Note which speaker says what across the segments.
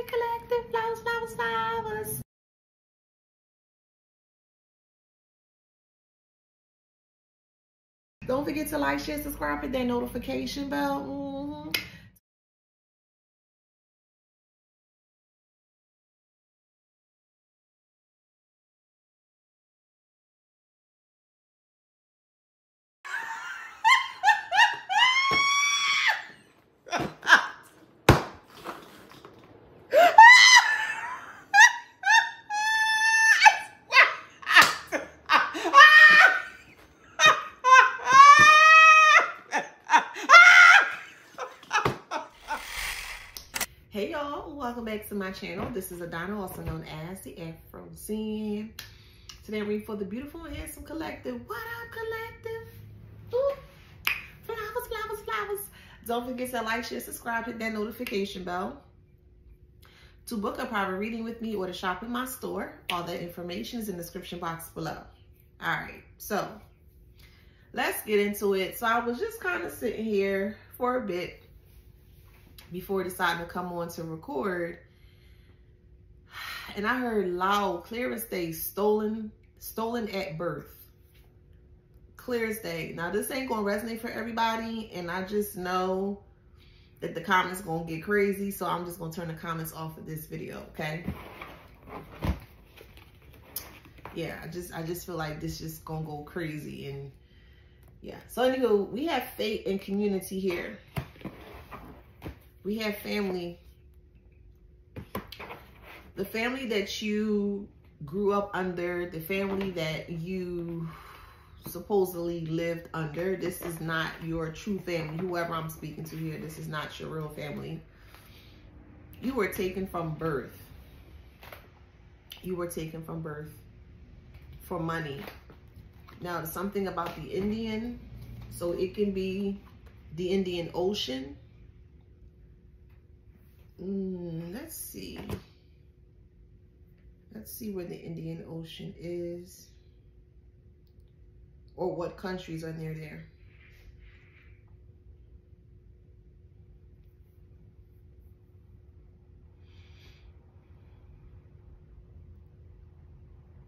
Speaker 1: collective, flowers, flowers, flowers. Don't forget to like, share, subscribe, hit that notification bell. Hey y'all, welcome back to my channel. This is Adana, also known as TheAfrozen. Today I'm reading for the beautiful and handsome collective. What up, collective? Ooh. Flowers, flowers, flowers. Don't forget to like, share, subscribe, hit that notification bell. To book a private reading with me or to shop in my store, all that information is in the description box below. All right, so let's get into it. So I was just kind of sitting here for a bit before deciding to come on to record, and I heard loud, clear as day, stolen at birth. Clear as day. Now this ain't gonna resonate for everybody, and I just know that the comments gonna get crazy, so I'm just gonna turn the comments off of this video, okay? Yeah, I just feel like this just gonna go crazy, and yeah. So anyway, we have fate and community here. We have family. The family that you grew up under, the family that you supposedly lived under. This is not your true family. Whoever I'm speaking to here, this is not your real family. You were taken from birth. You were taken from birth for money. Now, there's something about the Indian. So it can be the Indian Ocean. Let's see. Let's see where the Indian Ocean is, or what countries are near there.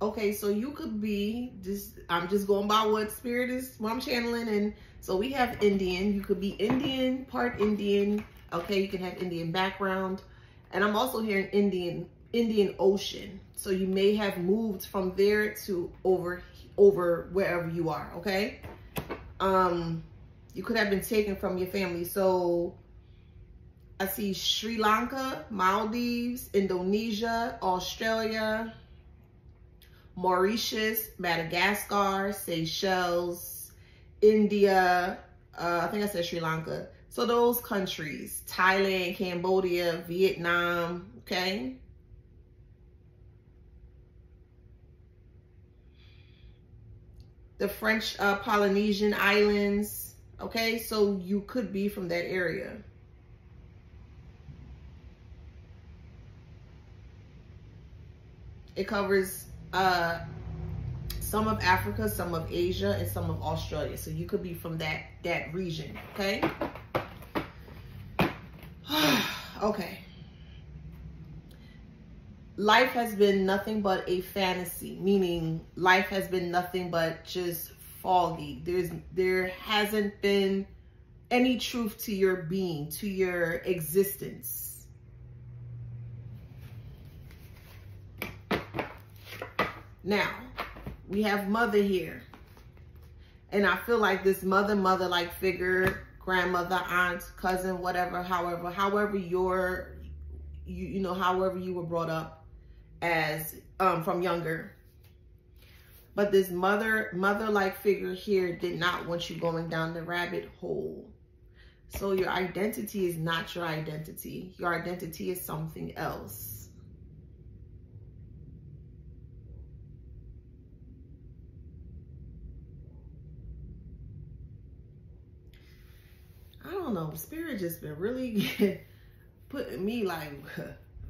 Speaker 1: Okay, so you could be just, I'm just going by what spirit is, what I'm channeling. And so we have Indian. You could be Indian, part Indian. Okay, you can have Indian background. And I'm also hearing Indian Ocean. So you may have moved from there to over wherever you are, okay? You could have been taken from your family. So I see Sri Lanka, Maldives, Indonesia, Australia, Mauritius, Madagascar, Seychelles, India, I think I said Sri Lanka. So those countries, Thailand, Cambodia, Vietnam, okay? The French Polynesian Islands, okay? So you could be from that area. It covers some of Africa, some of Asia, and some of Australia. So you could be from that region, okay? Okay. Life has been nothing but a fantasy, meaning life has been nothing but just foggy. There hasn't been any truth to your being, to your existence. Now, we have mother here. And I feel like this mother-like figure, grandmother, aunt, cousin, whatever, however however you were brought up as from younger. But this mother-like figure here did not want you going down the rabbit hole. So your identity is not your identity. Your identity is something else. I don't know. Spirit just been really putting me like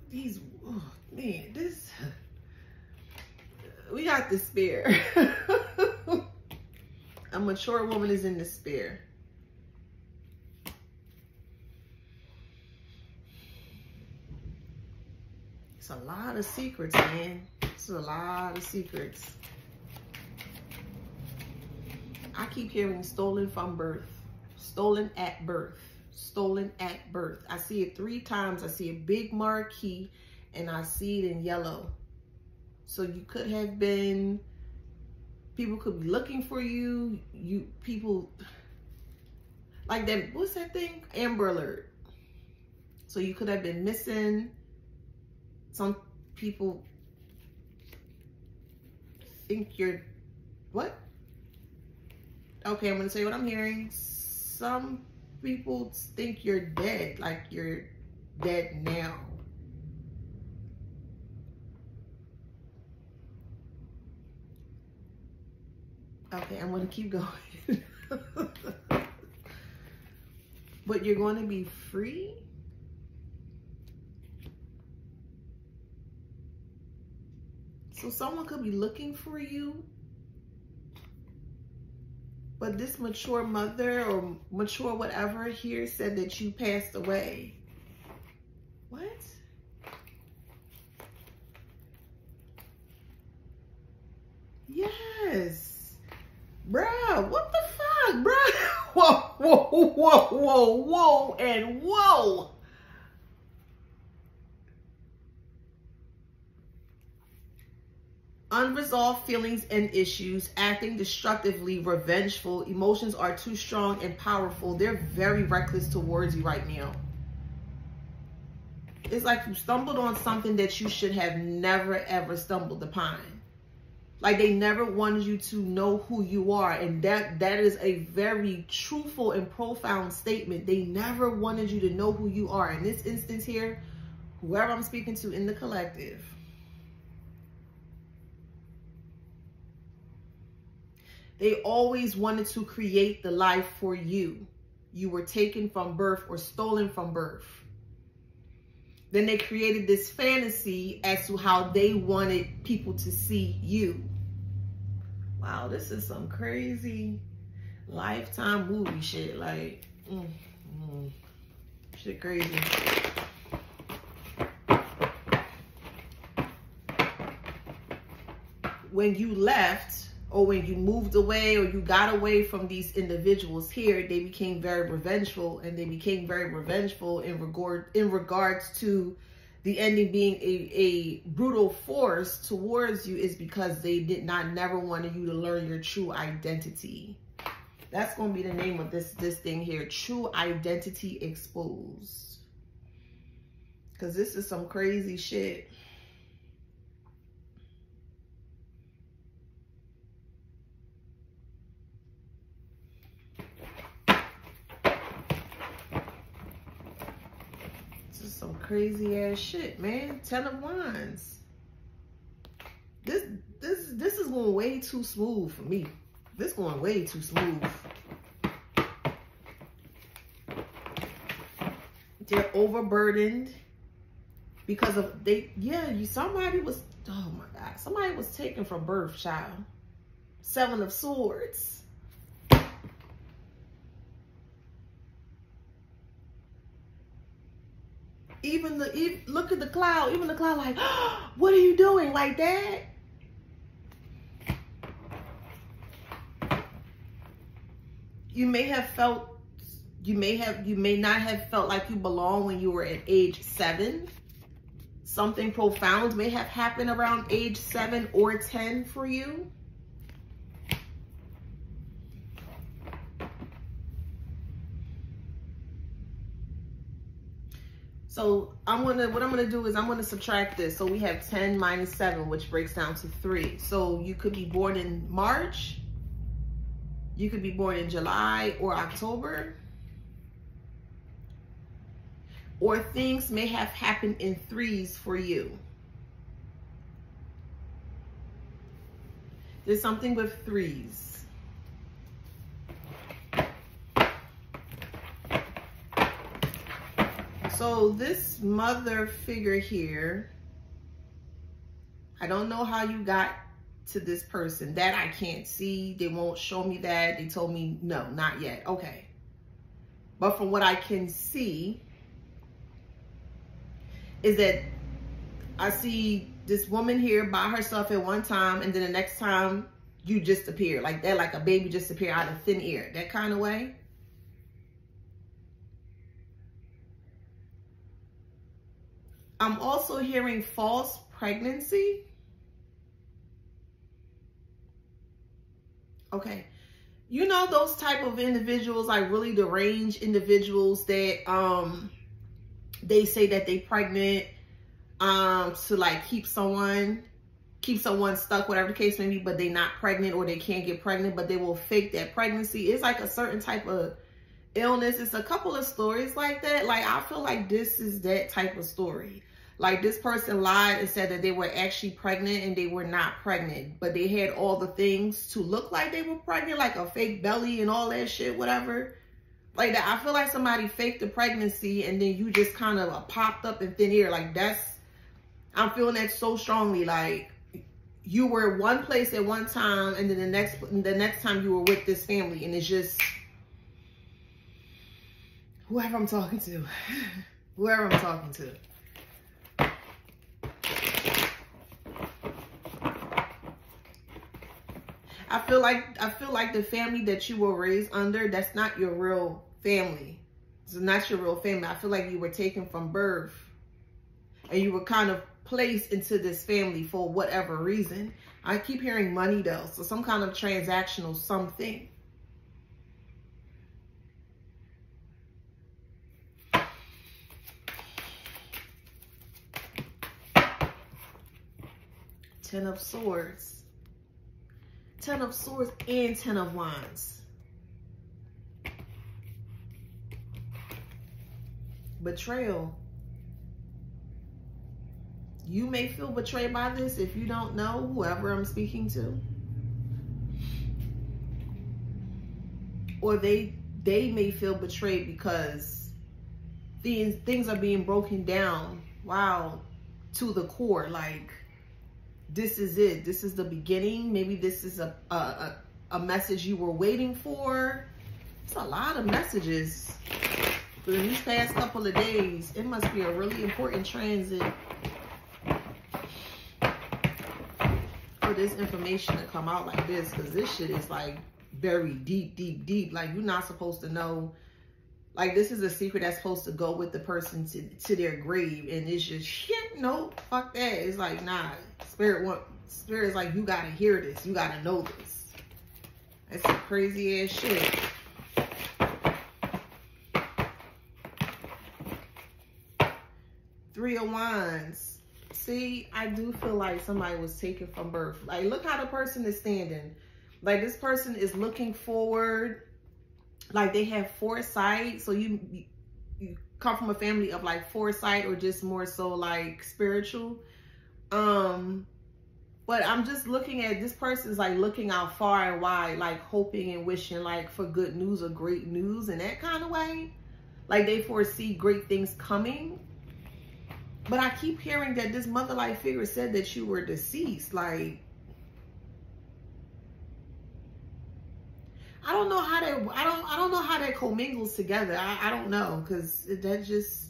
Speaker 1: these. Oh, man, this. We got despair. A mature woman is in despair. a lot of secrets, man. It's a lot of secrets. I keep hearing stolen from birth, stolen at birth, stolen at birth. I see it 3 times. I see a big marquee and I see it in yellow. So you could have been, people could be looking for you. People like that, what's that thing? Amber Alert. So you could have been missing. Some people think you're, what? Okay, I'm gonna say what I'm hearing. Some people think you're dead, like you're dead now. Okay, I'm gonna keep going. But you're going to be free? So someone could be looking for you, but this mature mother or mature whatever here said that you passed away. What? Yes. Bruh, what the fuck, bruh? Whoa, whoa, whoa, whoa, whoa, and whoa. Unresolved feelings and issues, acting destructively, revengeful, emotions are too strong and powerful. They're very reckless towards you right now. It's like you stumbled on something that you should have never, ever stumbled upon. Like they never wanted you to know who you are. And that is a very truthful and profound statement. They never wanted you to know who you are. In this instance here, whoever I'm speaking to in the collective, they always wanted to create the life for you. You were taken from birth or stolen from birth. Then they created this fantasy as to how they wanted people to see you. Wow, this is some crazy Lifetime movie shit. Like, shit crazy. When you left, or when you moved away, or you got away from these individuals here, they became very revengeful, and they became very revengeful in regards to the ending being a brutal force towards you, is because they did not never wanted you to learn your true identity. That's going to be the name of this thing here, True Identity Exposed. Because this is some crazy shit. Some crazy ass shit, man. 10 of Wands. This is going way too smooth for me. This going way too smooth. They're overburdened because of somebody was, oh my God, somebody was taken from birth, child. 7 of Swords. Look at the cloud. Even the cloud, like, oh, what are you doing, like that? You may not have felt like you belong when you were at age 7. Something profound may have happened around age 7 or 10 for you. So what I'm gonna do is I'm gonna subtract this. So we have 10 minus 7, which breaks down to 3. So you could be born in March, you could be born in July or October, or things may have happened in 3s for you. There's something with 3s. So this mother figure here, I don't know how you got to this person. That I can't see. They won't show me that. They told me, no, not yet. Okay. But from what I can see is that I see this woman here by herself at one time, and then the next time you just appear like that, like a baby just appear out of thin air, that kind of way. I'm also hearing false pregnancy. Okay. You know those type of individuals, like really deranged individuals that they say that they pregnant to like keep someone stuck, whatever the case may be, but they not pregnant or they can't get pregnant, but they will fake that pregnancy. It's like a certain type of illness. It's a couple of stories like that. Like, I feel like this is that type of story. Like, this person lied and said that they were actually pregnant and they were not pregnant, but they had all the things to look like they were pregnant, like a fake belly and all that shit, whatever. Like that. I feel like somebody faked the pregnancy and then you just kind of popped up in thin air. Like, I'm feeling that so strongly. Like, you were one place at one time, and then the next time you were with this family, and it's just whoever I'm talking to. I feel like the family that you were raised under, that's not your real family. It's not your real family. I feel like you were taken from birth and you were kind of placed into this family for whatever reason. I keep hearing money though, so some kind of transactional something. Ten of Swords. Ten of Swords and Ten of Wands. Betrayal. You may feel betrayed by this if you don't know whoever I'm speaking to. Or they may feel betrayed because things are being broken down, wow, to the core. Like, this is it. This is the beginning. Maybe this is a message you were waiting for. It's a lot of messages. But in these past couple of days, it must be a really important transit for this information to come out like this, because this shit is like very deep. Like, you're not supposed to know. Like, this is a secret that's supposed to go with the person to their grave, and it's just shit. No, fuck that. It's like, nah. Spirit is like, you gotta hear this. You gotta know this. That's some crazy ass shit. Three of Wands. See, I do feel like somebody was taken from birth. Like, look how the person is standing. Like, this person is looking forward. Like, they have foresight. So you come from a family of like foresight, or just more so like spiritual. But I'm just looking at this person's like looking out far and wide, like hoping and wishing like for good news or great news in that kind of way. Like, they foresee great things coming. But I keep hearing that this mother-like figure said that you were deceased. Like, I don't know how that, I don't know how that commingles together. I don't know, because that just,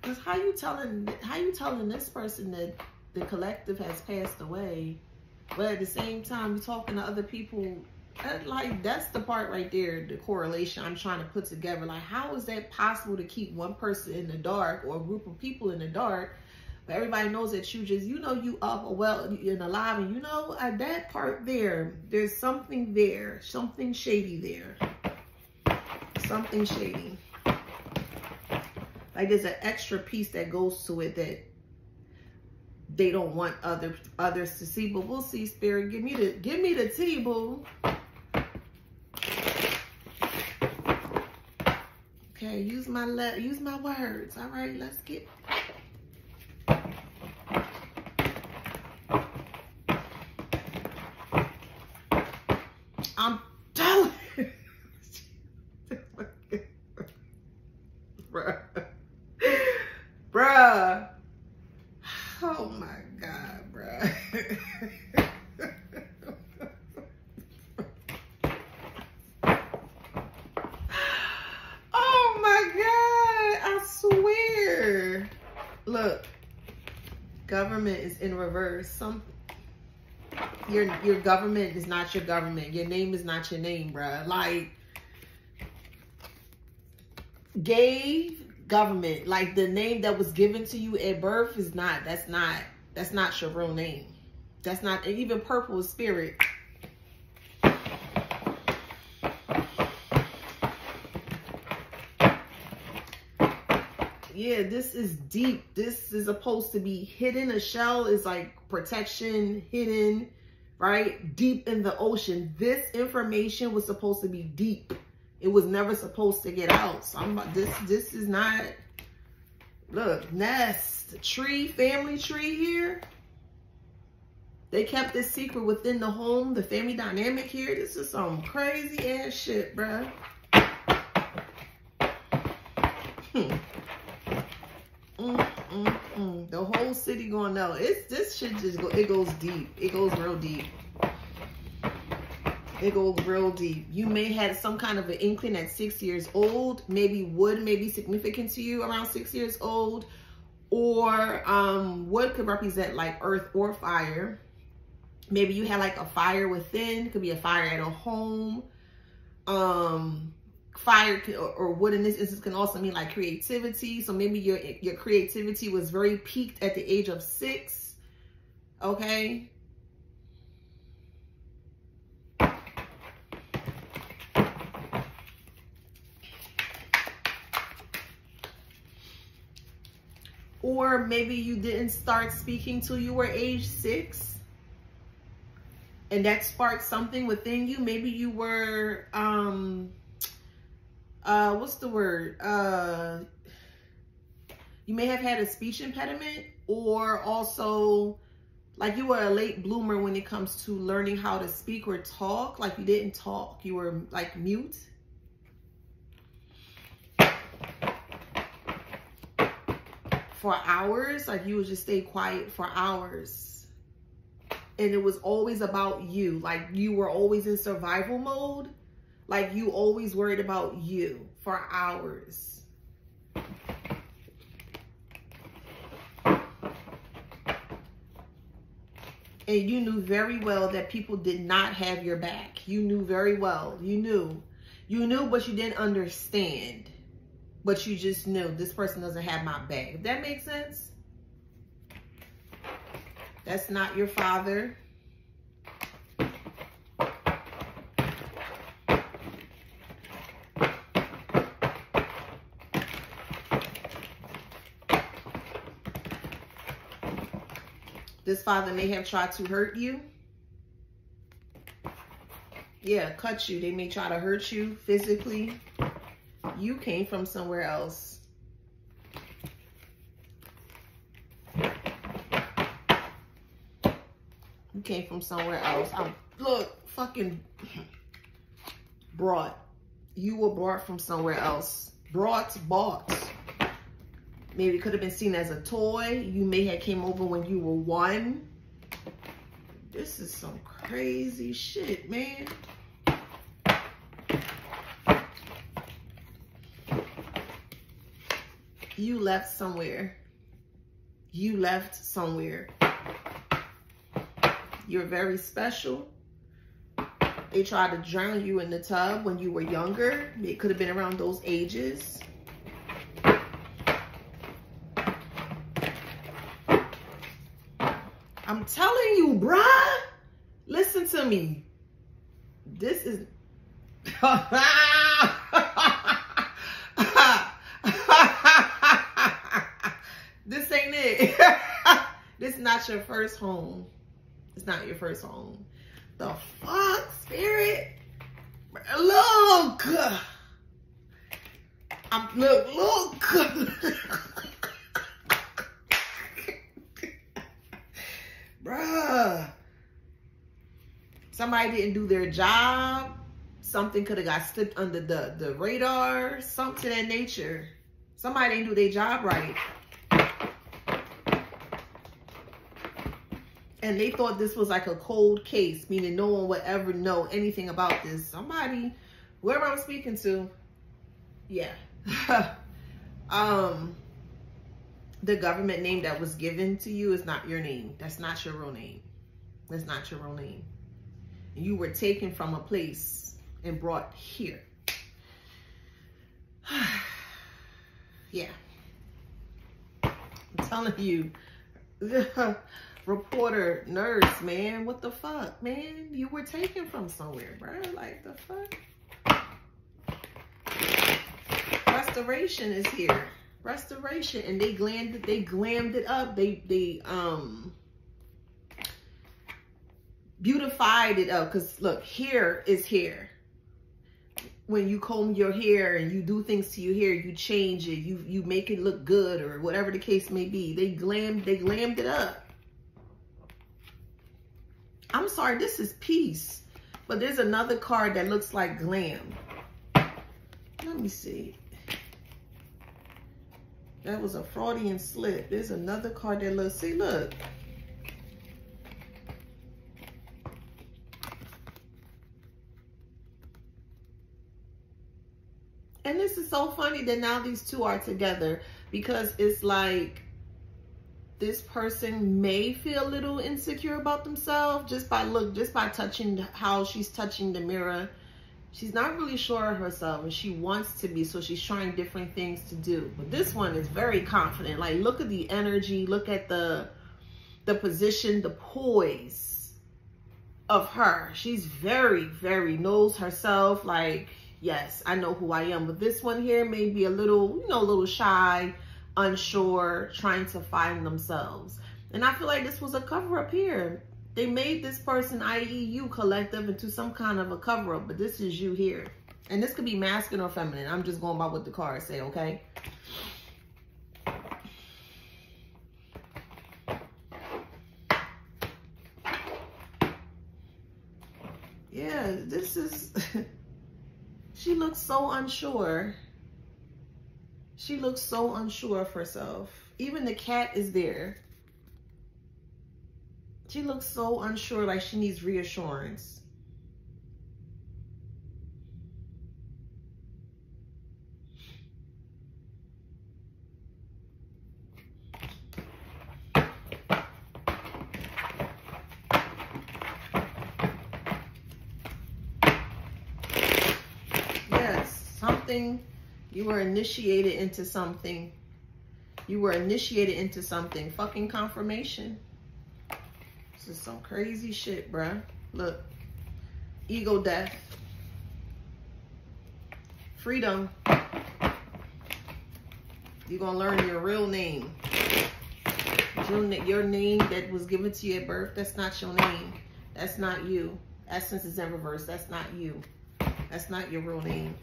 Speaker 1: because how you telling this person that the collective has passed away, but at the same time you're talking to other people? Like, that's the part right there, the correlation I'm trying to put together. Like, how is that possible to keep one person in the dark, or a group of people in the dark, but everybody knows that you just, you know, you up, well, and alive, and you know, at that part there, there's something there, something shady there, something shady. Like, there's an extra piece that goes to it that they don't want others to see. But we'll see, Spirit. Give me the tea, boo. Okay, use my words. All right, let's get. I'm telling you. Bruh. Oh my God. Look, government is in reverse. Your government is not your government. Your name is not your name, bruh. Like, gave government, like the name that was given to you at birth is not, that's not your real name. That's not, and even purple is spirit. Yeah, this is deep. This is supposed to be hidden. A shell is like protection, hidden, right? Deep in the ocean. This information was supposed to be deep. It was never supposed to get out. So this is not, look, nest, tree, family tree here. They kept this secret within the home, the family dynamic here. This is some crazy ass shit, bruh. The whole city gonna know. This shit just it goes deep. It goes real deep. It goes real deep. You may have some kind of an inkling at 6 years old. Maybe wood may be significant to you around 6 years old. Or wood could represent like earth or fire. Maybe you had like a fire within. It could be a fire at a home. Fire or wood in this instance can also mean like creativity. So maybe your creativity was very peaked at the age of 6. Okay. Or maybe you didn't start speaking till you were age 6. And that sparked something within you. Maybe you were, what's the word? You may have had a speech impediment, or also like you were a late bloomer when it comes to learning how to speak or talk. Like you didn't talk, you were like mute. For hours, like you would just stay quiet for hours. And it was always about you. Like you were always in survival mode. Like you always worried about you for hours. And you knew very well that people did not have your back. You knew very well. You knew, but you didn't understand. But you just knew this person doesn't have my back. If that makes sense? That's not your father. This father may have tried to hurt you. Yeah, cut you. They may try to hurt you physically. You came from somewhere else. You came from somewhere else. Look, fucking brought. You were brought from somewhere else. Bought. Maybe it could have been seen as a toy. You may have came over when you were 1. This is some crazy shit, man. You left somewhere. You left somewhere. You're very special. They tried to drown you in the tub when you were younger. It could have been around those ages. I'm telling you, bruh. Listen to me. This is... This ain't it. This is not your first home. It's not your first home. The fuck, spirit? Look. Look. Bruh. Somebody didn't do their job. Something could have got slipped under the radar. Something to that nature. Somebody didn't do their job right. And they thought this was like a cold case, meaning no one would ever know anything about this. Somebody, whoever I'm speaking to, yeah. the government name that was given to you is not your name. That's not your real name. That's not your real name. You were taken from a place and brought here. Yeah. I'm telling you, reporter, nurse, man, what the fuck, man? You were taken from somewhere, bro. Like, the fuck? Restoration is here. Restoration, and they glammed it up. They beautified it up. Because look, hair is hair. When you comb your hair and you do things to your hair, you change it, you make it look good, or whatever the case may be. They glammed it up. I'm sorry, this is peace, but there's another card that looks like glam. Let me see. That was a Freudian slip. There's another card that looks, see, look. And this is so funny that now these two are together, because it's like this person may feel a little insecure about themselves just by touching how she's touching the mirror. She's not really sure of herself, and she wants to be, so she's trying different things to do. But this one is very confident. Like, look at the energy, look at the position, the poise of her. She's very, very knows herself. Like, yes, I know who I am. But this one here may be a little, you know, a little shy, unsure, trying to find themselves. And I feel like this was a cover-up here. They made this person, i.e. you, collective, into some kind of a cover-up, but this is you here. And this could be masculine or feminine. I'm just going by what the cards say, okay? Yeah, this is... She looks so unsure. She looks so unsure of herself. Even the cat is there. She looks so unsure, like she needs reassurance. Yes, something, you were initiated into something. You were initiated into something. Fucking confirmation. This is some crazy shit, bruh. Look. Ego death. Freedom. You're gonna learn your real name. Your name that was given to you at birth, that's not your name. That's not you. Essence is in reverse. That's not you. That's not your real name.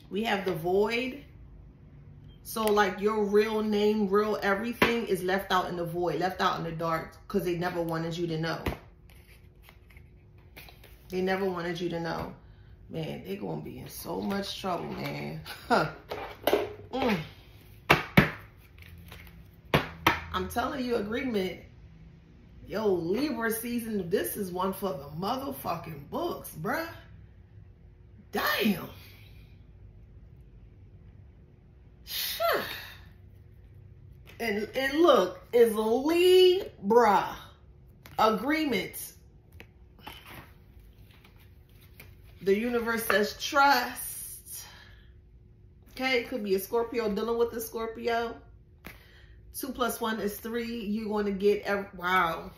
Speaker 1: We have the void. So like your real name, real everything is left out in the void, left out in the dark, because they never wanted you to know. They never wanted you to know. Man, they're going to be in so much trouble, man. Huh. I'm telling you, agreement. Yo, Libra season, this is one for the motherfucking books, bruh. Damn. And look, is Libra agreement. The universe says trust. Okay, it could be a Scorpio dealing with a Scorpio. 2 + 1 is 3. You're going to get, wow.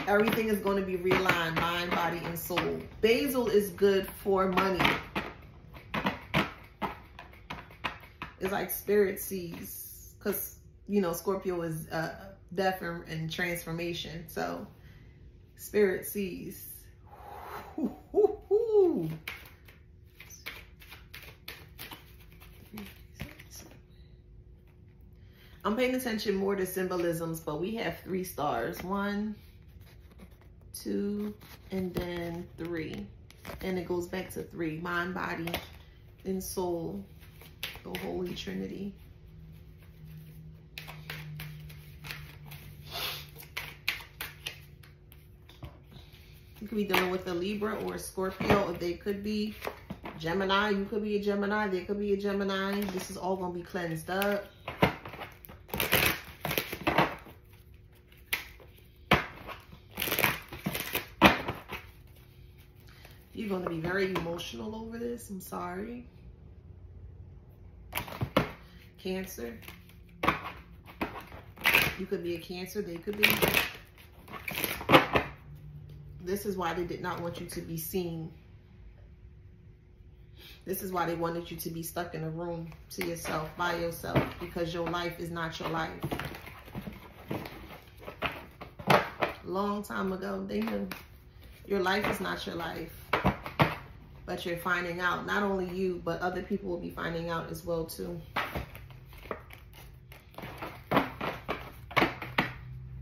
Speaker 1: Everything is going to be realigned, mind, body, and soul. Basil is good for money. It's like spirit sees, because, you know, Scorpio is death and transformation. So, spirit sees. I'm paying attention more to symbolisms, but we have 3 stars. 1, 2, and then 3. And it goes back to 3. Mind, body, and soul. The Holy Trinity. You could be dealing with a Libra or a Scorpio, or they could be Gemini. You could be a Gemini. They could be a Gemini. This is all going to be cleansed up. You're going to be very emotional over this. I'm sorry. Cancer. You could be a Cancer. They could be. This is why they did not want you to be seen. This is why they wanted you to be stuck in a room to yourself, by yourself, because your life is not your life. Long time ago, they knew your life is not your life. But you're finding out, not only you, but other people will be finding out as well too.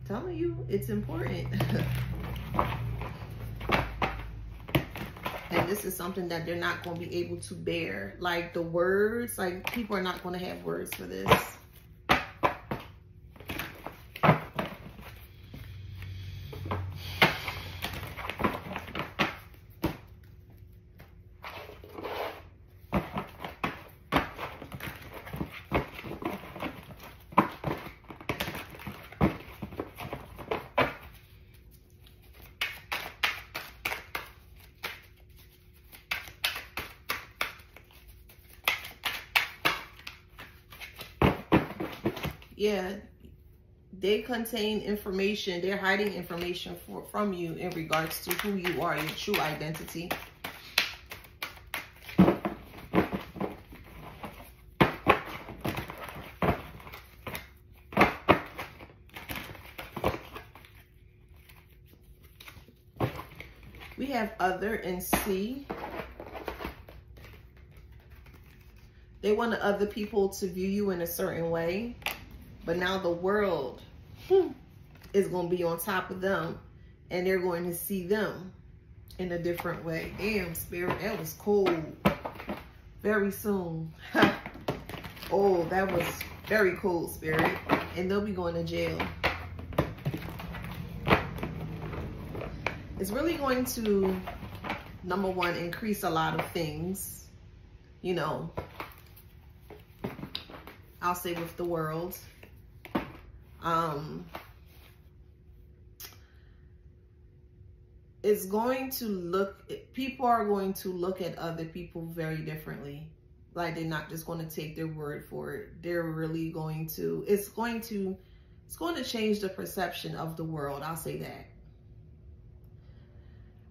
Speaker 1: Telling you, it's important. And this is something that they're not going to be able to bear. Like the words, like people are not going to have words for this. Yeah, they contain information. They're hiding information from you in regards to who you are, your true identity. We have other and C. They want other people to view you in a certain way. But now the world is going to be on top of them. And they're going to see them in a different way. Damn, Spirit, that was cold. Very soon. Oh, that was very cold, Spirit. And they'll be going to jail. It's really going to, number one, increase a lot of things. You know, I'll say with the world. It's going to look, people are going to look at other people very differently. Like they're not just going to take their word for it. They're really going to, it's going to change the perception of the world. I'll say that.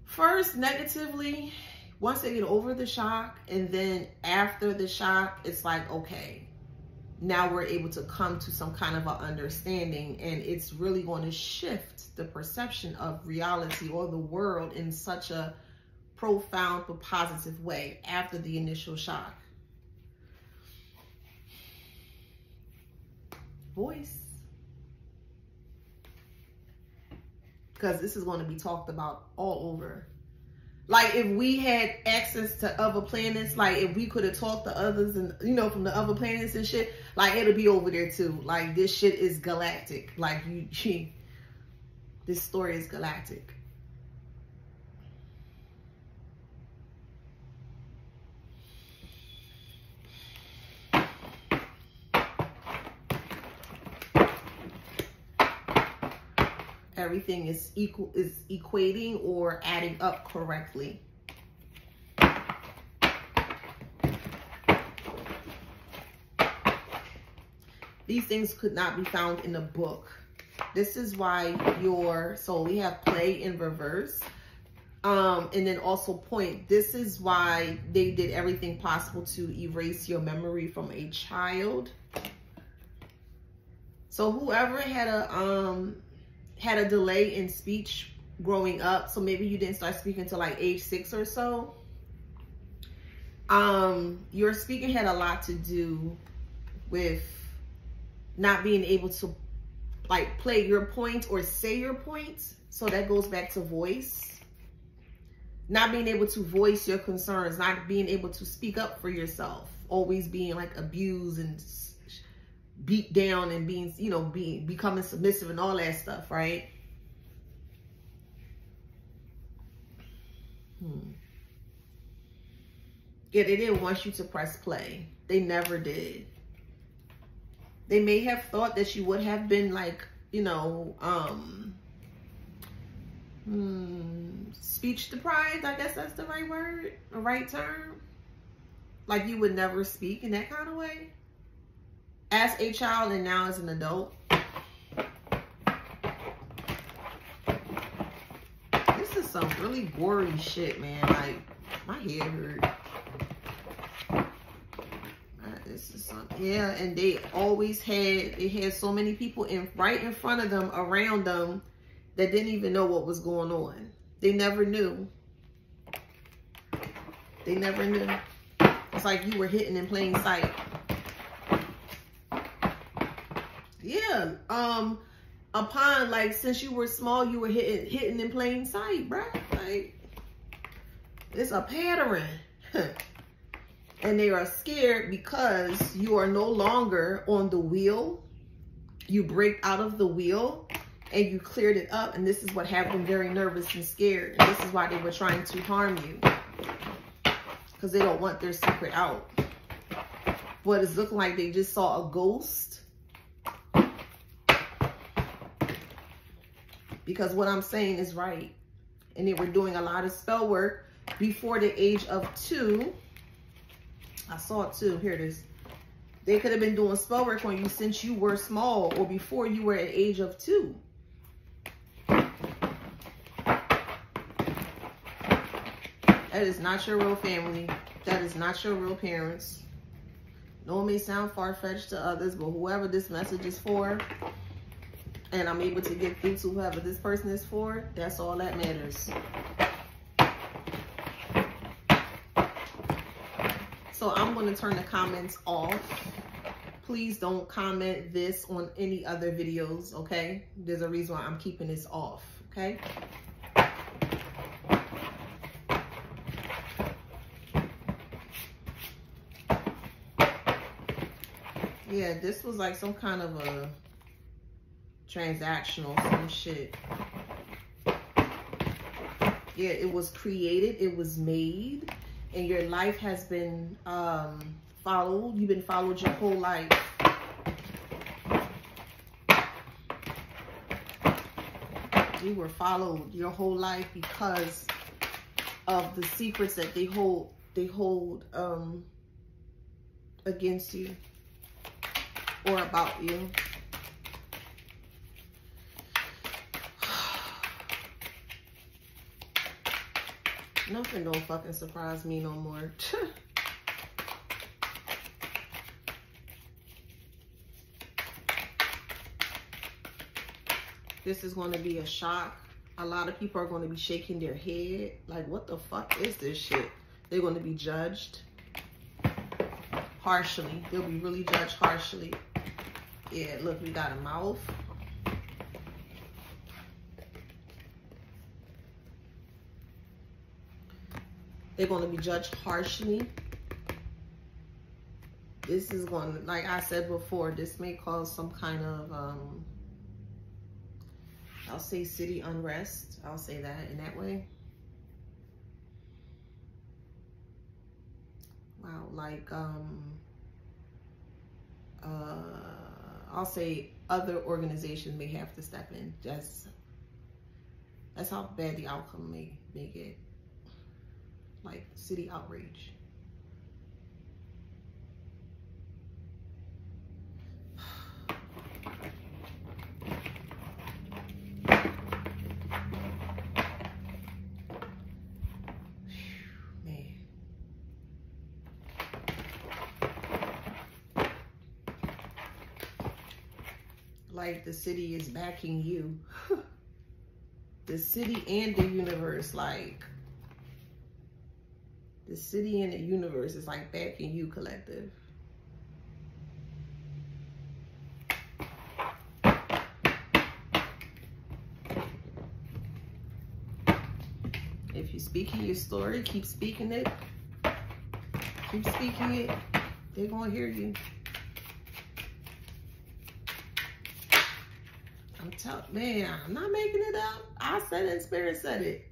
Speaker 1: First, negatively, once they get over the shock, and then after the shock, it's like, okay, now we're able to come to some kind of an understanding, and it's really going to shift the perception of reality or the world in such a profound but positive way after the initial shock. Voice. Because this is going to be talked about all over. Like if we had access to other planets, like if we could have talked to others and, you know, from the other planets and shit, like it'll be over there too. Like this shit is galactic. Like this story is galactic. Everything is equating or adding up correctly. These things could not be found in a book. This is why so we have play in reverse. And then also point. This is why they did everything possible to erase your memory from a child. So whoever had a delay in speech growing up, so maybe you didn't start speaking till like age 6 or so. Your speaking had a lot to do with not being able to like play your point or say your points. So that goes back to voice. Not being able to voice your concerns, not being able to speak up for yourself, always being like abused and beat down and being, you know, becoming submissive and all that stuff, right? Yeah, they didn't want you to press play. They never did. They may have thought that you would have been like, you know, speech deprived. I guess that's the right word, the right term. Like you would never speak in that kind of way. As a child and now as an adult. This is some really gory shit, man. Like, my head hurt. This is something. Yeah, and they always had so many people right in front of them, around them, that didn't even know what was going on. They never knew. They never knew. It's like you were hidden in plain sight. Yeah. Upon, like, since you were small, you were hidden in plain sight, bruh. Like, it's a pattern. And they are scared because you are no longer on the wheel. You break out of the wheel and you cleared it up. And this is what had them very nervous and scared. And this is why they were trying to harm you. Because they don't want their secret out. But it's looking like they just saw a ghost. Because what I'm saying is right. And they were doing a lot of spell work before the age of 2. I saw it too. Here it is. They could have been doing spell work on you since you were small or before you were at the age of 2. That is not your real family. That is not your real parents. No, it may sound far-fetched to others, but whoever this message is for, and I'm able to get through to whoever this person is for, that's all that matters. So I'm going to turn the comments off. Please don't comment this on any other videos, okay? There's a reason why I'm keeping this off, okay? Yeah, this was like some kind of a transactional, some shit. Yeah, it was created, it was made, and your life has been followed. You've been followed your whole life. You were followed your whole life because of the secrets that they hold against you or about you. Nothing don't fucking surprise me no more. This is going to be a shock. A lot of people are going to be shaking their head. Like, what the fuck is this shit? They're going to be judged harshly. They'll be really judged harshly. Yeah, look, we got a mouth. They're going to be judged harshly. This is going to, like I said before, this may cause some kind of, I'll say city unrest. I'll say that in that way. Wow, like, I'll say other organizations may have to step in. That's how bad the outcome may get. Like city outrage. Man. Like the city is backing you. The city and the universe, like the city and the universe is like backing you, collective. If you're speaking your story, keep speaking it. Keep speaking it. They're gonna hear you. I'm telling, man, I'm not making it up. I said it, Spirit said it.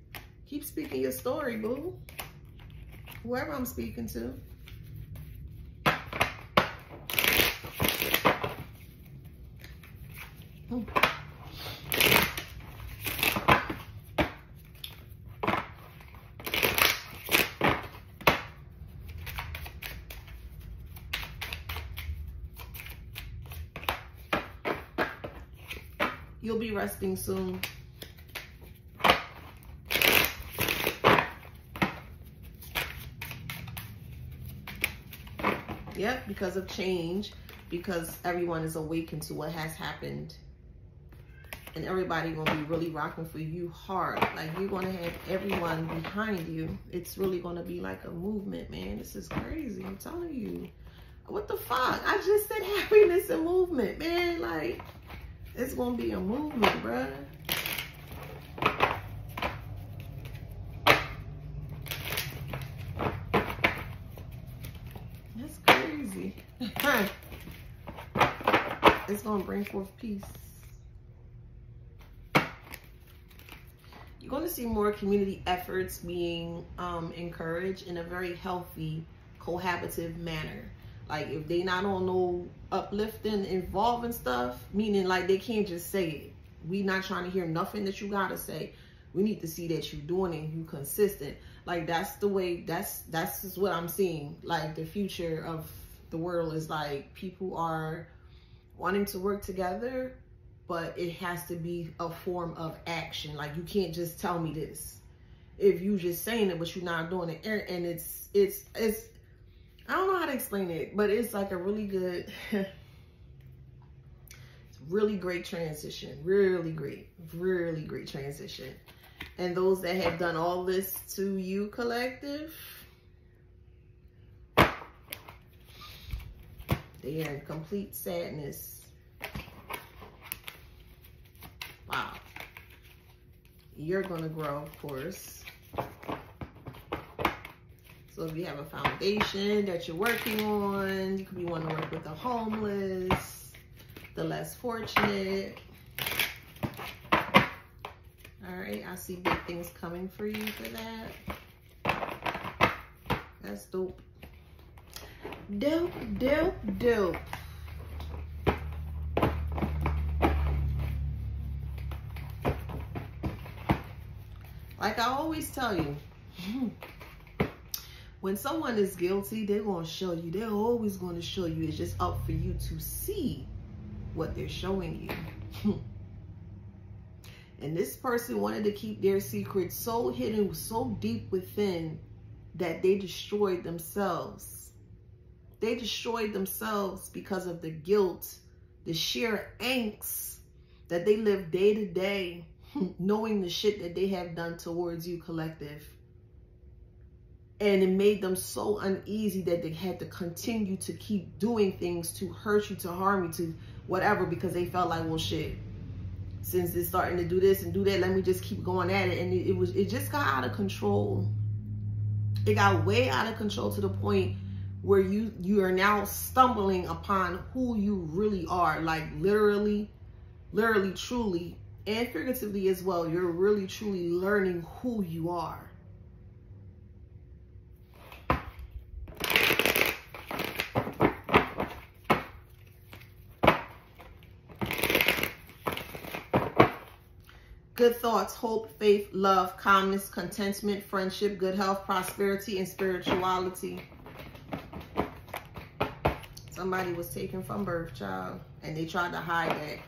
Speaker 1: Keep speaking your story, boo. Whoever I'm speaking to. You'll be resting soon. Yep, because of change, because everyone is awakened to what has happened. And everybody gonna be really rocking for you hard. Like, you're gonna have everyone behind you. It's really gonna be like a movement, man. This is crazy, I'm telling you. What the fuck? I just said happiness and movement, man. Like, it's gonna be a movement, bruh. That's crazy. It's gonna bring forth peace. You're gonna see more community efforts being encouraged in a very healthy, cohabitive manner. Like, if they not on no uplifting, involving stuff, meaning like they can't just say it. We not trying to hear nothing that you gotta say. We need to see that you doing it and you consistent. Like, that's the way, that's just what I'm seeing. Like, the future of the world is like, people are wanting to work together, but it has to be a form of action. Like, you can't just tell me this. If you just saying it, but you're not doing it. And it's I don't know how to explain it, but it's like a really good, really great transition. Really great transition. And those that have done all this to you, collective, they are in complete sadness. Wow. You're going to grow, of course. So if you have a foundation that you're working on, you could be wanting to work with the homeless, the less fortunate. All right, I see big things coming for you for that. That's dope. Dope, dope, dope. Like I always tell you, when someone is guilty, they're going to show you. They're always going to show you. It's just up for you to see what they're showing you. And this person wanted to keep their secret so hidden, so deep within, that they destroyed themselves. They destroyed themselves because of the guilt, the sheer angst that they live day to day, knowing the shit that they have done towards you, collective. And it made them so uneasy that they had to continue to keep doing things to hurt you, to harm you, to whatever, because they felt like, well, shit, since it's starting to do this and do that, let me just keep going at it. And it just got out of control. It got way out of control to the point where you are now stumbling upon who you really are. Like, literally, truly, and figuratively as well. You're really, truly learning who you are. Good thoughts, hope, faith, love, calmness, contentment, friendship, good health, prosperity, and spirituality. Somebody was taken from birth, child, and they tried to hide that.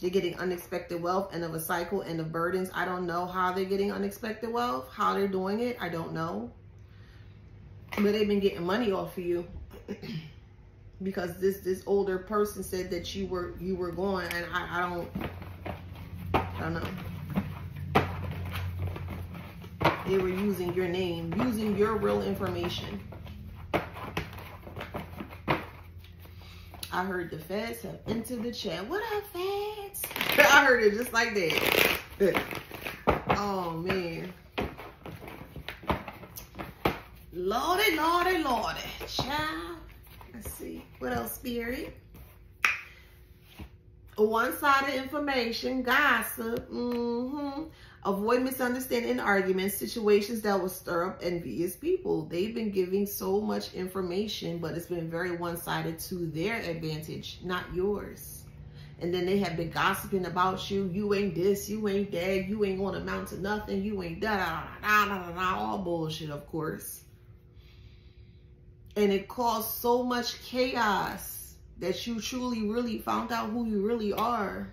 Speaker 1: They're getting unexpected wealth, end of a cycle, end of burdens. I don't know how they're getting unexpected wealth, how they're doing it. I don't know. But they've been getting money off of you. Because this older person said that you were going, and I don't know. They were using your name, using your real information. I heard the feds have entered the chat. What up, feds? I heard it just like that. Oh, man. Lordy, lordy, lordy. Child. Let's see. What else, Spirit? One-sided information, gossip, avoid misunderstanding and arguments, situations that will stir up envious people. They've been giving so much information, but it's been very one-sided to their advantage, not yours. And then they have been gossiping about you. You ain't this, you ain't that, you ain't gonna amount to nothing, you ain't all bullshit, of course. And it caused so much chaos that you truly really found out who you really are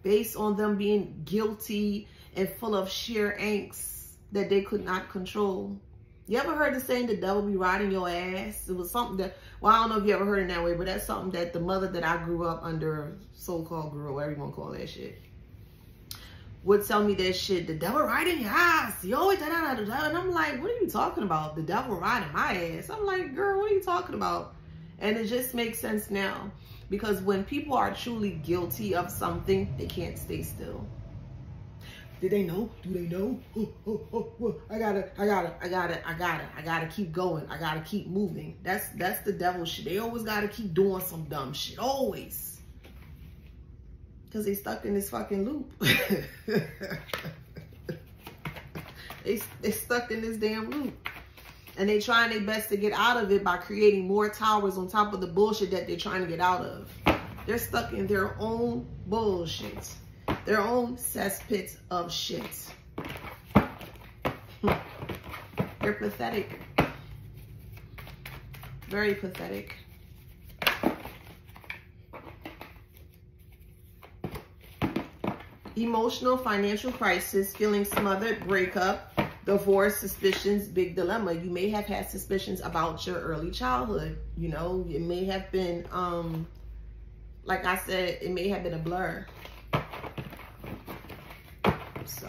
Speaker 1: based on them being guilty and full of sheer angst that they could not control. You ever heard the saying, the devil be riding your ass? It was something that, well, I don't know if you ever heard it that way, but that's something that the mother that I grew up under, so-called grew up, whatever you want to call that shit, would tell me that shit, the devil riding your ass. You always da-da-da-da-da. And I'm like, what are you talking about? The devil riding my ass. I'm like, girl, what are you talking about? And it just makes sense now, because when people are truly guilty of something, they can't stay still. Did they know? Do they know? I gotta keep going. I gotta keep moving. That's the devil shit. They always gotta keep doing some dumb shit. Always. Because they stuck in this fucking loop. they stuck in this damn loop. And they trying their best to get out of it by creating more towers on top of the bullshit that they're trying to get out of. They're stuck in their own bullshit. Their own cesspits of shit. They're pathetic. Very pathetic. Emotional, financial crisis, feeling smothered, breakup, divorce, suspicions, big dilemma. You may have had suspicions about your early childhood. You know, it may have been, like I said, it may have been a blur. So,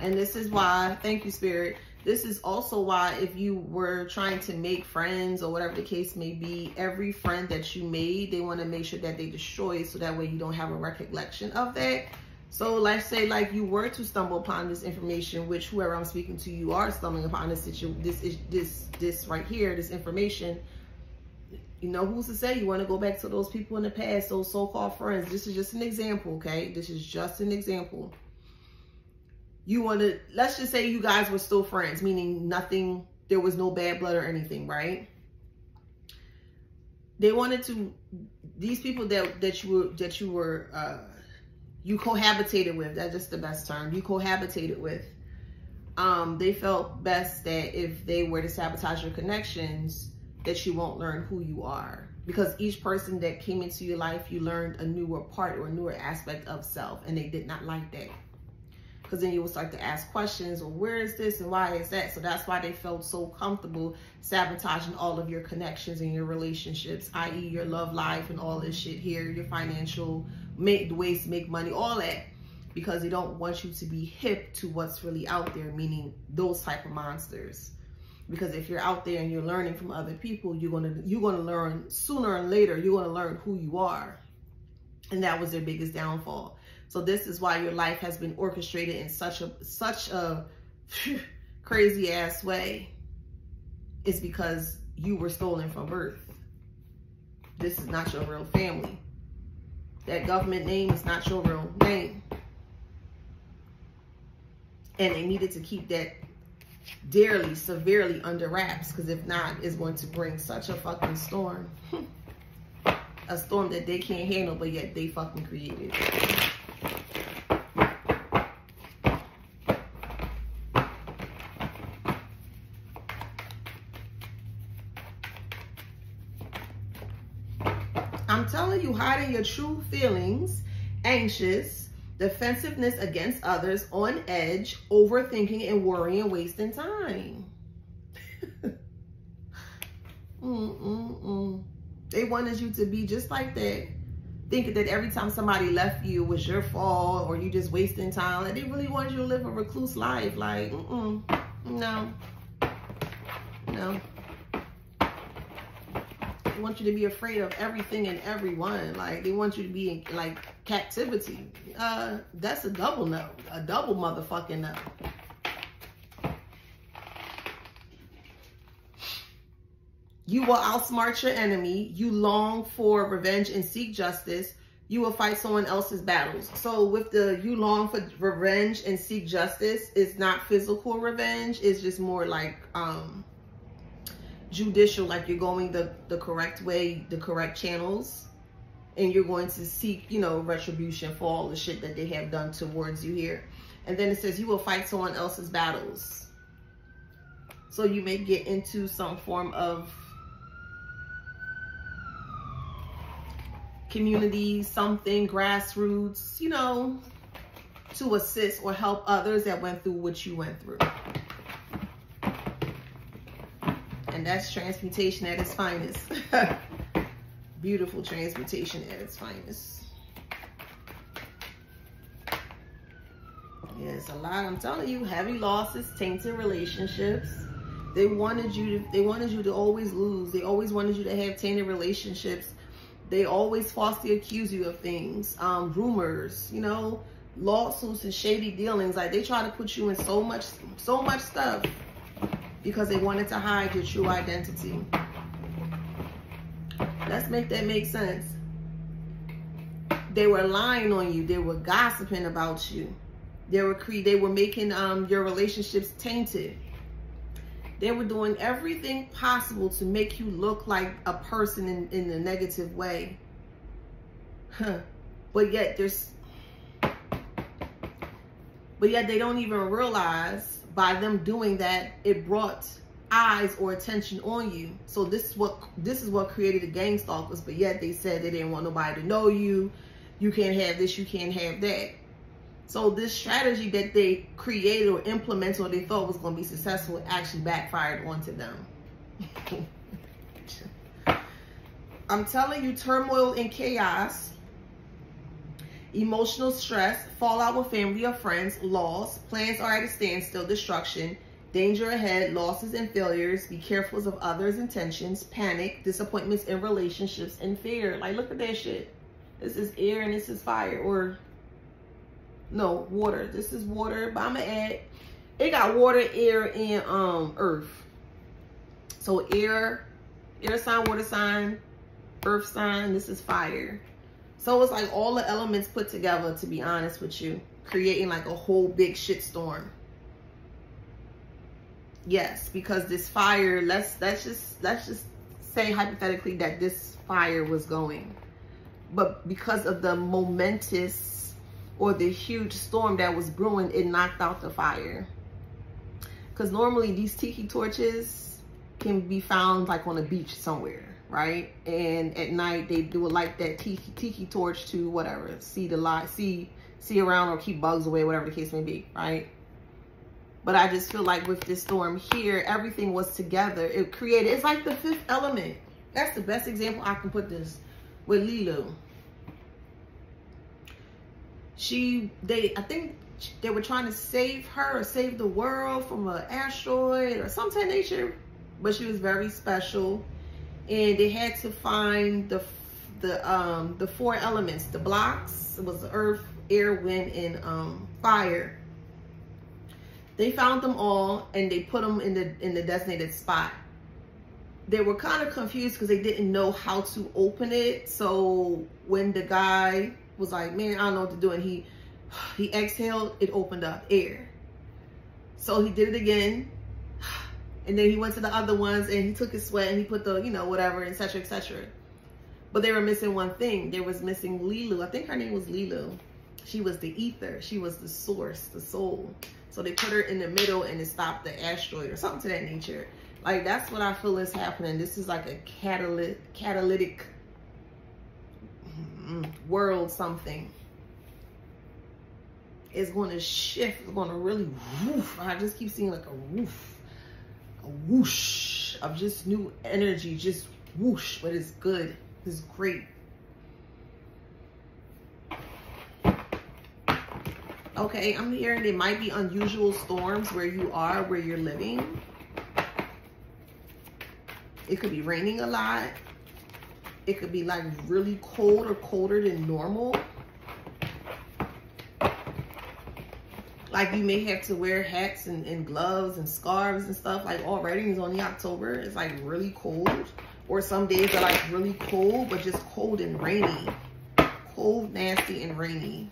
Speaker 1: and this is why, thank you, Spirit. This is also why, if you were trying to make friends or whatever the case may be, every friend that you made, they want to make sure that they destroy it so that way you don't have a recollection of that. So let's say like you were to stumble upon this information, which whoever I'm speaking to, you are stumbling upon this right here, this information. You know, who's to say you want to go back to those people in the past, those so-called friends? This is just an example, okay? This is just an example. You want to, let's just say you guys were still friends, meaning nothing, there was no bad blood or anything, right? They wanted to, these people that you cohabitated with, that's just the best term, you cohabitated with, they felt best that if they were to sabotage your connections, that you won't learn who you are. Because each person that came into your life, you learned a newer part or a newer aspect of self, and they did not like that. Because then you will start to ask questions, well, where is this and why is that? So that's why they felt so comfortable sabotaging all of your connections and your relationships, i.e. your love life and all this shit here, your financial, the ways to make money, all that. Because they don't want you to be hip to what's really out there, meaning those type of monsters. Because if you're out there and you're learning from other people, you're gonna learn sooner or later, you're gonna learn who you are. And that was their biggest downfall. So this is why your life has been orchestrated in such a crazy ass way. It's because you were stolen from birth. This is not your real family. That government name is not your real name. And they needed to keep that dearly, severely under wraps, because if not, it's going to bring such a fucking storm. A storm that they can't handle, but yet they fucking created. I'm telling you, hiding your true feelings, anxious, defensiveness against others, on edge, overthinking and worrying, wasting time. They wanted you to be just like that, thinking that every time somebody left you was your fault or you just wasting time. Like, they really wanted you to live a recluse life. Like, no. They want you to be afraid of everything and everyone. Like, they want you to be in, like, captivity. That's a double no. A double motherfucking no. You will outsmart your enemy. You long for revenge and seek justice. You will fight someone else's battles. So with the you long for revenge and seek justice, it's not physical revenge. It's just more like judicial, like you're going the correct way, the correct channels. And you're going to seek, you know, retribution for all the shit that they have done towards you here. And then it says you will fight someone else's battles. So you may get into some form of community, something, grassroots, you know, to assist or help others that went through what you went through. And that's transmutation at its finest. Beautiful transmutation at its finest. Yeah, it's a lot. I'm telling you, heavy losses, tainted relationships. They wanted you to always lose. They always wanted you to have tainted relationships. They always falsely accuse you of things. Rumors, you know, lawsuits and shady dealings. Like they try to put you in so much stuff because they wanted to hide your true identity. Let's make that make sense. They were lying on you. They were gossiping about you. They were making your relationships tainted. They were doing everything possible to make you look like a person in a negative way. But yet they don't even realize by them doing that, it brought eyes or attention on you. So this is what created the gang stalkers. But yet they said they didn't want nobody to know you. You can't have this, you can't have that. So this strategy that they created or implemented or they thought was going to be successful actually backfired onto them. I'm telling you, turmoil and chaos, emotional stress, fallout with family or friends, loss, plans are at a standstill, destruction, danger ahead, losses and failures, be careful of others' intentions, panic, disappointments in relationships, and fear. Like, look at that shit. This is air and this is fire, or no, water. This is water, but I'm gonna add, it got water, air, and earth. So air sign, water sign, earth sign, this is fire. So it's like all the elements put together, to be honest with you, creating like a whole big shit storm. Yes, because this fire, let's just say hypothetically that this fire was going, but because of the momentous or the huge storm that was brewing, it knocked out the fire. Because normally these tiki torches can be found like on a beach somewhere, right? And at night they do light that tiki torch to whatever, see the light, see around or keep bugs away, whatever the case may be, right? But I just feel like with this storm here, everything was together. It created, it's like the fifth element. That's the best example I can put this with Lilo. I think they were trying to save her or save the world from an asteroid or something of that nature, but she was very special, and they had to find the four elements, the blocks. It was the earth, air, wind, and fire. They found them all and they put them in the designated spot. They were kind of confused because they didn't know how to open it. So when the guy was like, man, I don't know what to do, and he exhaled, it opened up, air. So he did it again, and then he went to the other ones and he took his sweat and he put the, you know, whatever, etc., etc. But they were missing one thing. They was missing Lilu. I think her name was Lilu. She was the ether. She was the source, the soul. So they put her in the middle and it stopped the asteroid or something to that nature. Like, that's what I feel is happening. This is like a catalytic world something. It's going to shift. It's going to really woof. I just keep seeing like a woof. A whoosh of just new energy. Just whoosh. But it's good. It's great. Okay, I'm hearing there might be unusual storms where you are, where you're living. It could be raining a lot. It could be like really cold or colder than normal. Like you may have to wear hats and gloves and scarves and stuff. Like already it's only October. It's like really cold. Or some days are like really cold, but just cold and rainy. Cold, nasty, and rainy.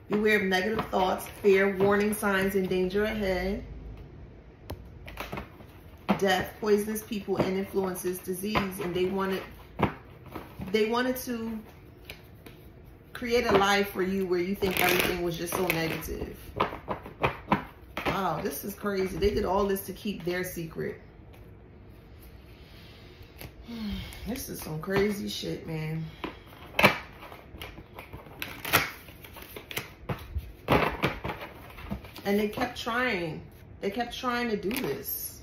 Speaker 1: Beware of negative thoughts, fear, warning signs, and danger ahead. Death, poisonous people, and influences, disease. And they wanted to create a life for you where you think everything was just so negative. Wow, this is crazy. They did all this to keep their secret. This is some crazy shit, man. And they kept trying. They kept trying to do this.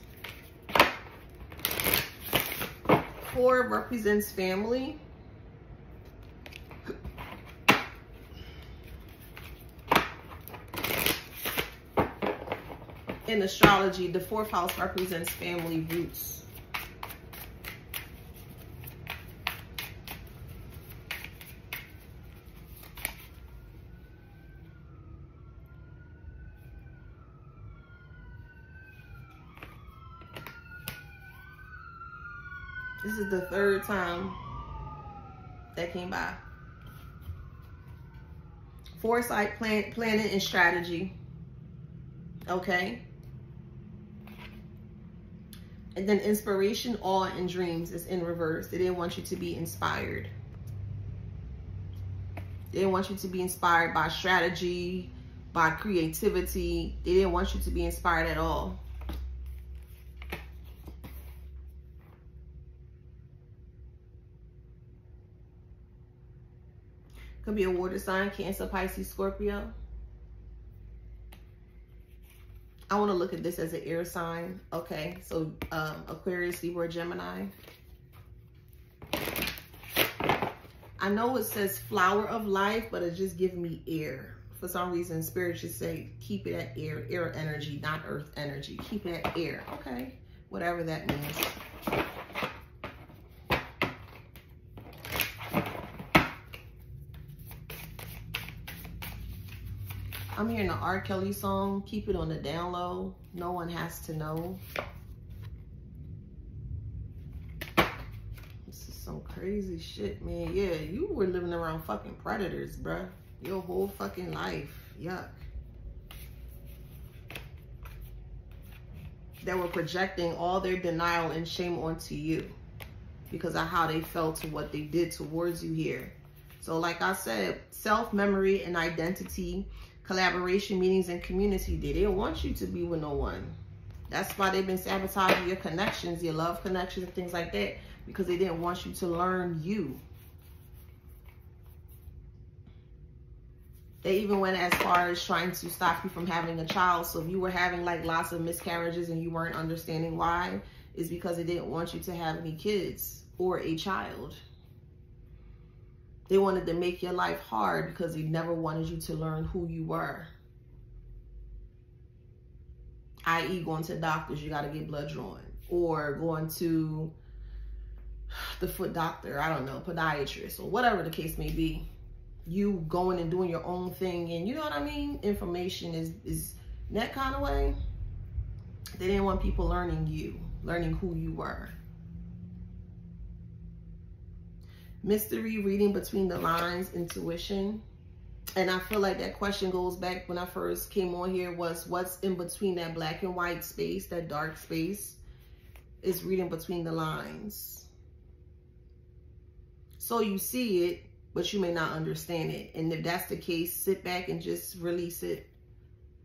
Speaker 1: 4 represents family. In astrology, the 4th house represents family roots. This is the 3rd time that came by. Foresight, planning, and strategy. Okay. And then inspiration, awe, and dreams is in reverse. They didn't want you to be inspired. They didn't want you to be inspired by strategy, by creativity. They didn't want you to be inspired at all. Could be a water sign, Cancer, Pisces, Scorpio. I want to look at this as an air sign. Okay, so Aquarius, Libra, Gemini. I know it says flower of life, but it just gives me air. For some reason, Spirit should say, keep it at air energy, not earth energy. Keep it at air. Okay, whatever that means. I'm hearing the R. Kelly song, keep it on the down low. No one has to know. This is some crazy shit, man. Yeah, you were living around fucking predators, bruh. Your whole fucking life. Yuck. That were projecting all their denial and shame onto you because of how they felt to what they did towards you here. So like I said, self-memory and identity, collaboration, meetings, and community. They didn't want you to be with no one. That's why they've been sabotaging your connections, your love connections, and things like that, because they didn't want you to learn you. They even went as far as trying to stop you from having a child. So if you were having like lots of miscarriages and you weren't understanding why, it's because they didn't want you to have any kids or a child. They wanted to make your life hard because they never wanted you to learn who you were. I.e. going to doctors, you got to get blood drawn. Or going to the foot doctor, I don't know, podiatrist, or whatever the case may be. You going and doing your own thing, and you know what I mean? Information is that kind of way. They didn't want people learning you, learning who you were. Mystery, reading between the lines, intuition. And I feel like that question goes back when I first came on here, was what's in between that black and white space, that dark space, is reading between the lines. So you see it, but you may not understand it. And if that's the case, sit back and just release it.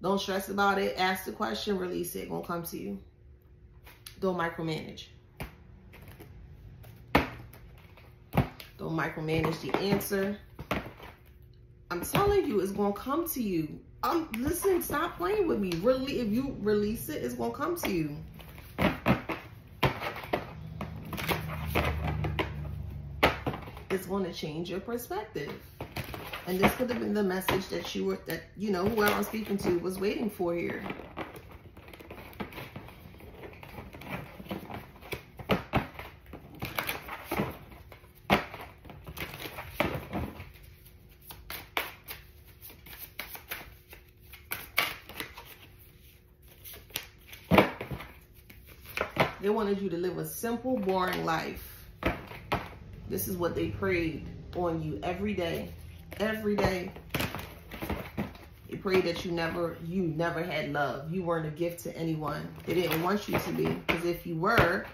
Speaker 1: Don't stress about it. Ask the question, release it. It's gonna come to you. Don't micromanage. Don't micromanage the answer. I'm telling you, it's gonna come to you. Listen, stop playing with me. Really, if you release it, it's gonna come to you. It's gonna change your perspective. And this could have been the message that you know, whoever I'm speaking to was waiting for here. They wanted you to live a simple, boring life. This is what they prayed on you every day. Every day. They prayed that you never had love. You weren't a gift to anyone. They didn't want you to be. Because if you were,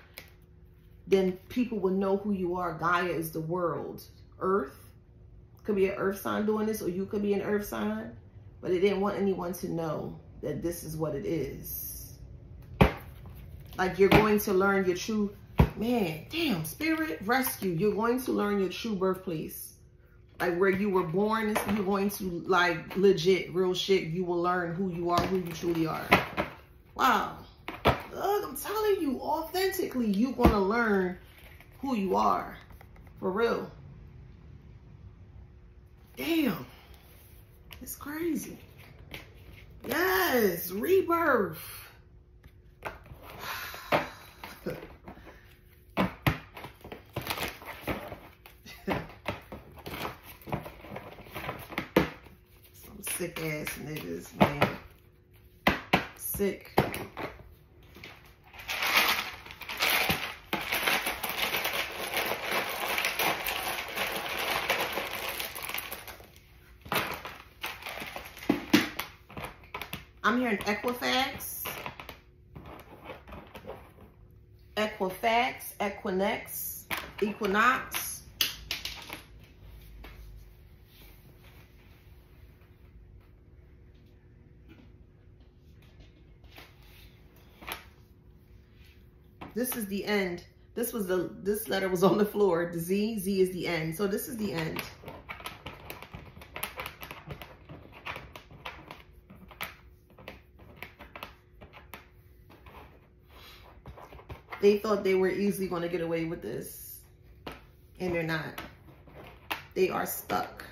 Speaker 1: then people would know who you are. Gaia is the world. Earth. Could be an earth sign doing this, or you could be an earth sign. But they didn't want anyone to know that this is what it is. Like, you're going to learn your true, man, damn, spirit, rescue. You're going to learn your true birthplace. Like, where you were born, you're going to, like, legit, real shit, you will learn who you are, who you truly are. Wow. Look, I'm telling you, authentically, you're going to learn who you are. For real. Damn. It's crazy. Yes, rebirth. Some sick ass niggas, man. Sick. I'm hearing Equifax, Equinox. This is the end. This letter was on the floor. The Z is the end. So this is the end. They thought they were easily going to get away with this. And they're not. They are stuck.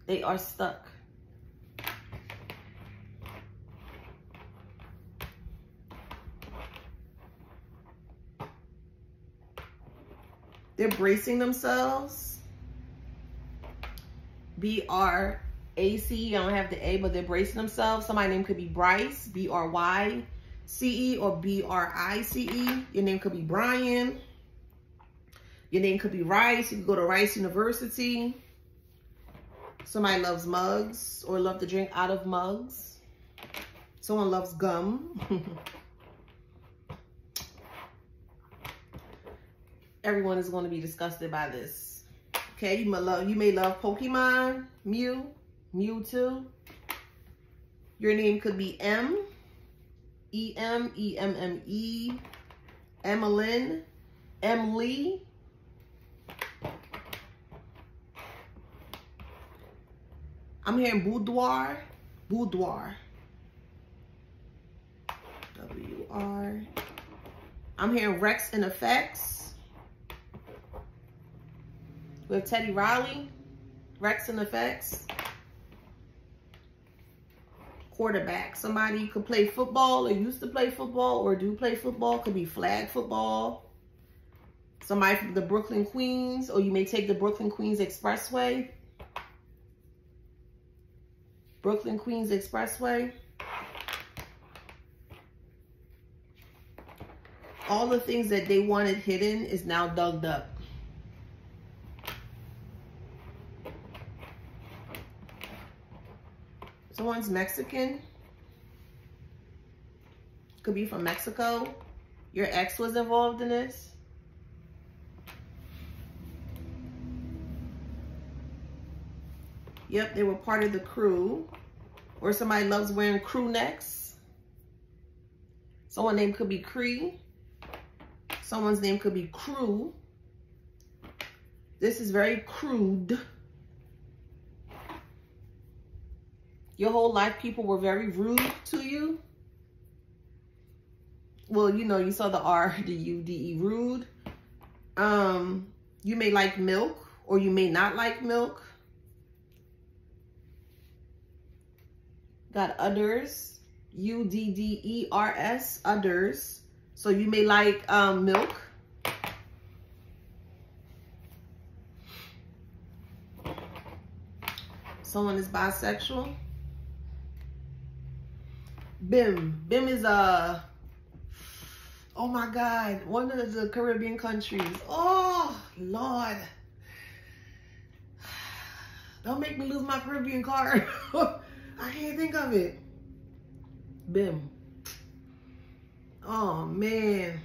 Speaker 1: They are stuck. They're bracing themselves. B-R-A-C. I don't have the A, but they're bracing themselves. Somebody's name could be Bryce. B-R-Y-C-E or B-R-I-C-E. Your name could be Brian. Your name could be Rice. You could go to Rice University. Somebody loves mugs or love to drink out of mugs. Someone loves gum. Everyone is going to be disgusted by this. Okay, you may love Pokemon, Mewtwo. Your name could be M, E-M, E-M-M-E, Emmeline, Emily. I'm hearing boudoir, W-R. I'm hearing Rex and Effects. With Teddy Riley, Rex and Effects. Quarterback. Somebody could play football or used to play football or do play football. Could be flag football. Somebody from the Brooklyn Queens, or you may take the Brooklyn Queens Expressway. Brooklyn Queens Expressway. All the things that they wanted hidden is now dug up. Someone's Mexican. Could be from Mexico. Your ex was involved in this. Yep, they were part of the crew. Or somebody loves wearing crew necks. Someone's name could be Cree. Someone's name could be Crew. This is very crude. Your whole life, people were very rude to you. Well, you know, you saw the R-D-U-D-E, rude. You may like milk, or you may not like milk. Got others, U-D-D-E-R-S, others. So you may like milk. Someone is bisexual. Bim. Bim is a Oh my God, one of the Caribbean countries. Oh, Lord. Don't make me lose my Caribbean card. I can't think of it. BIM. Oh, man.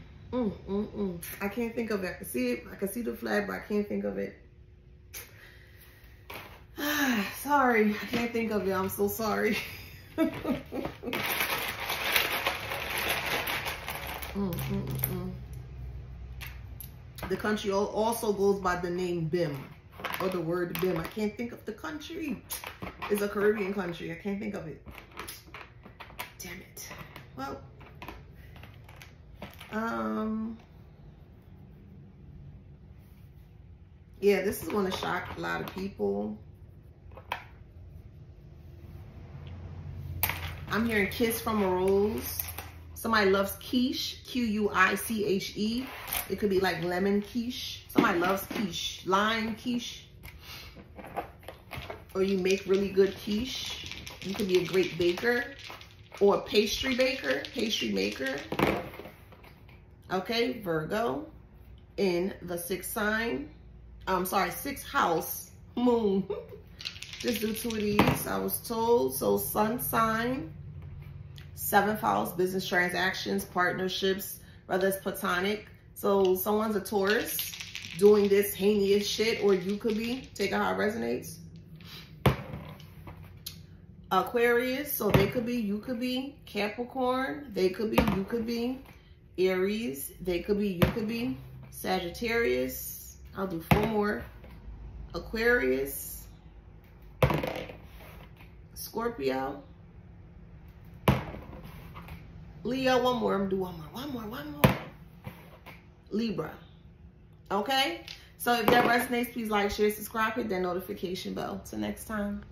Speaker 1: I can't think of it. I can see it. I can see the flag, but I can't think of it. Sorry, I can't think of it. I'm so sorry. The country also goes by the name BIM, or the word BIM. I can't think of the country. It's a Caribbean country. I can't think of it. Damn it. Well, yeah, this is going to shock a lot of people. I'm hearing kiss from a rose. Somebody loves quiche, Q-U-I-C-H-E. It could be like lemon quiche. Somebody loves quiche, lime quiche. Or you make really good quiche. You could be a great baker or a pastry baker, pastry maker. Okay, Virgo in the sixth house, moon. Just do 2 of these, I was told. So sun sign, 7th house, business transactions, partnerships, whether it's platonic. So someone's a Taurus doing this heinous shit, or you could be. Take it how it resonates. Aquarius, so they could be, you could be. Capricorn, they could be, you could be. Aries, they could be, you could be. Sagittarius, I'll do 4 more. Aquarius, Scorpio, Leo, one more. I'm gonna do one more. Libra. Okay? So if that resonates, please like, share, subscribe, hit that notification bell. Till next time.